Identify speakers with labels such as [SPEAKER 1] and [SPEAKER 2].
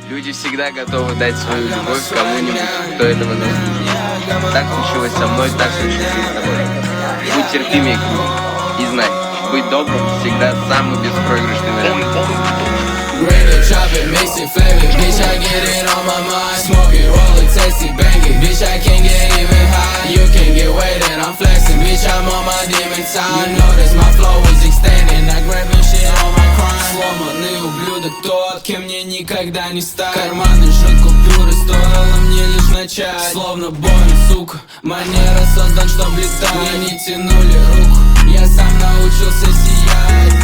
[SPEAKER 1] Люди всегда готовы дать свою любовь кому-нибудь, кто этого заслуживает. Так случилось со мной, так случилось и с тобой. Будь терпимее к людям и знай, быть добрым всегда самый беспроигрышный вариант.
[SPEAKER 2] Bring it, chop it, mix it, flavor, bitch, I get it on my mind. Smoke it, roll it, taste it, bang it, bitch, I can't get even high. You can get weighted, I'm flexing, bitch, I'm on my demon time. You notice my flow is extending, I grabbing shit on my crime. Сломанный ублюдок тот, кем мне никогда не стать. Карманы жжет купюры, стоило мне лишь начать. Словно Боинг, сука, манера создан, чтоб летать. Мне не тянули руку, я сам научился сиять.